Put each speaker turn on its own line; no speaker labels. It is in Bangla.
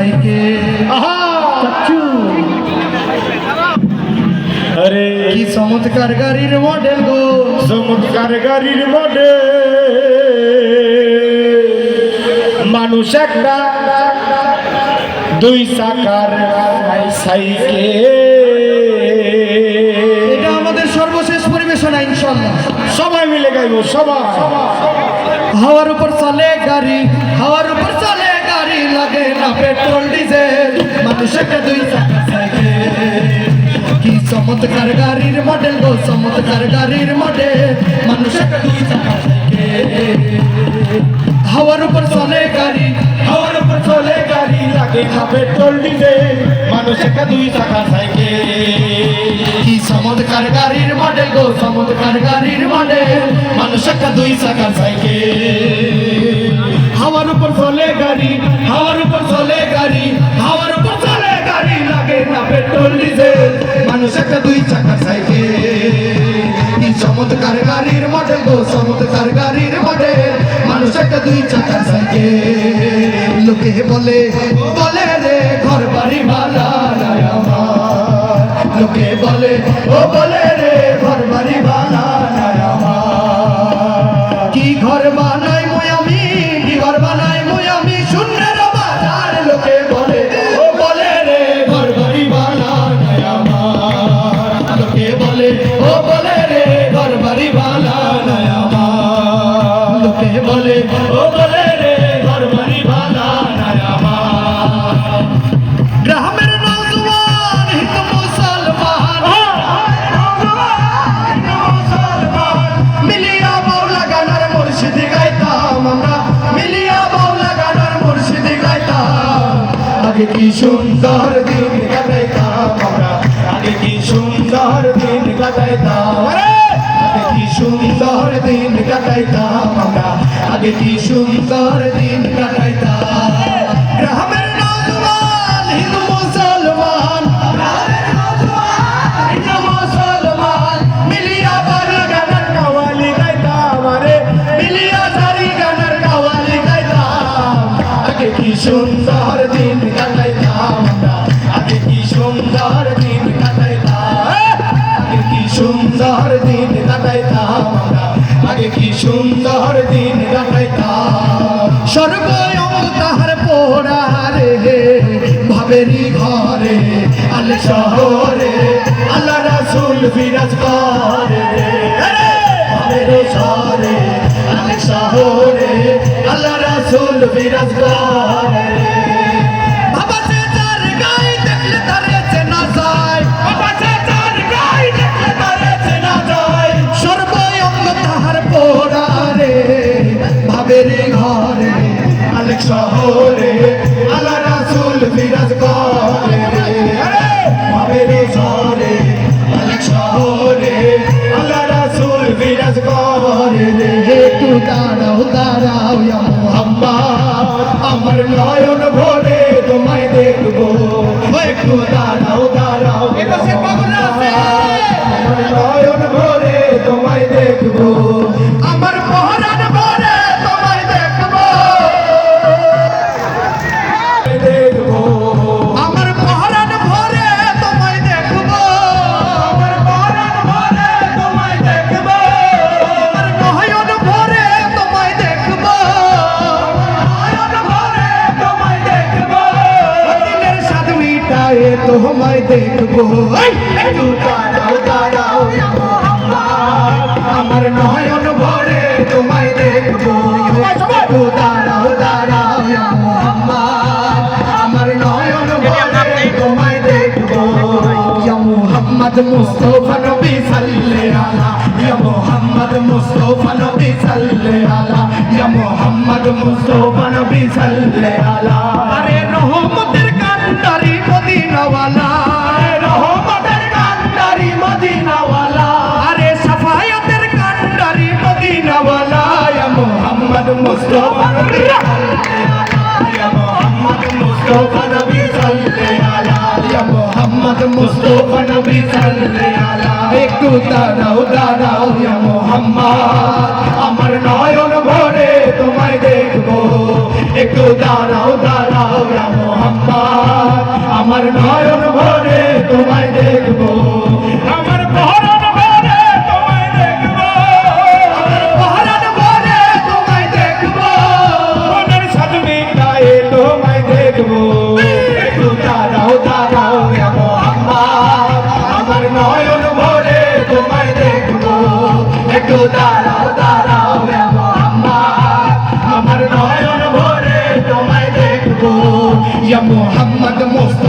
সাইকেল। চাচু
আরে
কি চমৎকার গাড়ির মডেল গো,
চমৎকার গাড়ির মডেল। মানুষ একটা দুই চাকার সাইকেল।
এটা আমাদের সর্বশেষ পরিবেশনা ইনশাআল্লাহ।
সবাই মিলে গাইবো সবাই।
হাওয়ার উপর চলে গাড়ি, হাওয়ার উপর চলে গাড়ি, লাগে না পেট্রোল ডিজেল, মানুষ একটা দুই চাকার সাইকেল। কি চমৎকার গাড়ির মডেল গো, চমৎকার গাড়ির মডেল, মানুষ একটা দুই চাকার সাইকেল। হাওয়ার উপর চলে গাড়ি,
হাওয়ার উপর চলে গাড়ি, লাগে না পেট্রোল ডিজেল, মানুষ একটা দুই চাকার সাইকেল।
কি চমৎকার গাড়ির মডেল গো, চমৎকার গাড়ির মডেল, মানুষ একটা দুই চাকার সাইকেল। হাওয়ার উপর চলে গাড়ি, হাওয়ার উপর চলে গাড়ি, হাওয়ার উপর চলে গাড়ি, লাগে না পেট্রোল ডিজেল, মানুষ একটা দুই চাকার সাইকেল। কি চমৎকার গাড়ির মডেল গো, চমৎকার গাড়ির মডেল, মানুষ একটা দুই চাকার সাইকেল। লোকে বলে বলে রে ঘর বাড়ি ভালা নাই আমার, লোকে বলে ও বলে রে ঘর বাড়ি ভালা নাই আমার। কি ঘর বানাই মুই আমি, কি ঘর বানাই মুই আমি, শূন্যের বাজার, লোকে বলে ও বলে রে ঘর বাড়ি ভালা নাই আমার, লোকে বলে ও বলে রে ঘর বাড়ি ভালা নাই আমার, লোকে বলে ও বলে রে ঘর বাড়ি ভালা নাই আমার। গ্রামের নওজওয়ান হিন্দু মুসলমান, মিলিয়া বাউলা গানার মুর্শিদি গাইতাম আমরা, মিলিয়া বাউলা গানার মুর্শিদি গাইতাম। আগে কি সুন্দর দিন কাটাইতাম আমরা, আগে কি সুন্দর দিন কাটাইতাম, আগে কি সুন্দর দিন কাটাইতাম আমরা, আগে কি সুন্দর দিন কাটাইতাম। গ্রামের নওজওয়ান হিন্দু মুসলমান, গ্রামের নওজওয়ান হিন্দু মুসলমান, মিলিয়া বাউলা গানার কাওয়ালি গাইতাম রে, মিলিয়া সারি গানার কাওয়ালি গাইতাম। আগে কি সুন্দর দিন কাটাইতাম আমরা, আগে কি সুন্দর দিন কাটাইতাম, আগে কি সুন্দর দিন কাটাইতাম আমরা, আগে কি সুন্দর দিন কাটাইতাম। সর্বয়ং তাহার পোড়া রে, ভাবেরি ঘরে আল শহরে, আল্লাহ রাসূল বিরাজ করে রে, ভাবের শহরে আল শহরে, আল্লাহ রাসূল বিরাজ করে। বাবা সে তার গায়ে দেখলে তারে চেনা যায়, বাবা সে তার গায়ে দেখলে তারে চেনা যায়। সর্বয়ঙ্গ তাহার পোড়া রে, ভাবেরি ঘরে আল শহরে, আল্লাহ রাসূল বিরাজ করে রে, ভাবের শহরে আল শহরে, আল্লাহ রাসূল বিরাজ করে রে। একটু দাঁড়াও দাঁড়াও ইয়া মুহাম্মদ, আমার নয়ন ভরে তোমায় দেখবো, একটু দাঁড়াও দাঁড়াও ইয়া মুহাম্মদ, আমার নয়ন ভরে তোমায় দেখবো, আমার পরাণ ভরে তোমায় দেখবো, দেখবো আমার পরাণ ভরে তোমায় দেখবো, আমার পরাণ ভরে তোমায় দেখবো, আমার নয়ন ভরে তোমায় দেখবো, নয়ন ভরে তোমায় দেখবো, দিলের স্বাদ মিটায়ে তোমায় দেখবো। একটু দাঁড়াও দাঁড়াও ইয়া মুহাম্মদ, আমার নয়ন ভরে তোমায় দেখবো, একটু দাঁড়াও দাঁড়াও ইয়া মুহাম্মদ, আমার নয়ন ভরে তোমায় দেখবো। ইয়া মুহাম্মদ মুস্তাফা নবী সাল্লাল্লাহু আলা, ইয়া মুহাম্মদ মুস্তাফা নবী সাল্লাল্লাহু আলা, ইয়া মুহাম্মদ মুস্তাফা নবী সাল্লাল্লাহু আলা। আরে রহমতের কান্ডারি মদিনাওয়ালা, রহমতের কান্ডারি মদিনাওয়ালা, আরে সাফায়াতের কান্ডারি মদিনাওয়ালা। ইয়া মুহাম্মদ মুস্তাফা নবী সাল্লাল্লাহু আলা, ইয়া মুহাম্মদ মুস্তাফা নবী সাল্লাল্লাহু আলা, ইয়া মুহাম্মদ মুস্তাফা নবী সাল্লাল্লাহু আলা। একটু দাঁড়াও দাঁড়াও ইয়া মুহাম্মদ, আমার নয়ন ভরে তোমায় দেখবো, একটু দাঁড়াও দাঁড়াও ইয়া মুহাম্মদ, মোহাম্মদ আমার নয়ন ভরে তোমায় দেখবো
আমার পরাণ ভরে তোমায় দেখবো
পরাণ ভরে তোমায় দেখবো
মনের সাজমিটায় তোমায় দেখবো
একটু দাঁড়াও দাঁড়াও ইয়া মোহাম্মদ আমার নয়ন ভরে তোমায় দেখবো একটু দাঁড়াও দাঁড়াও ইয়া মোহাম্মদ আমার নয়ন ভরে তোমায় দেখবো ইয়া মোহাম্মদ মুস্তাফা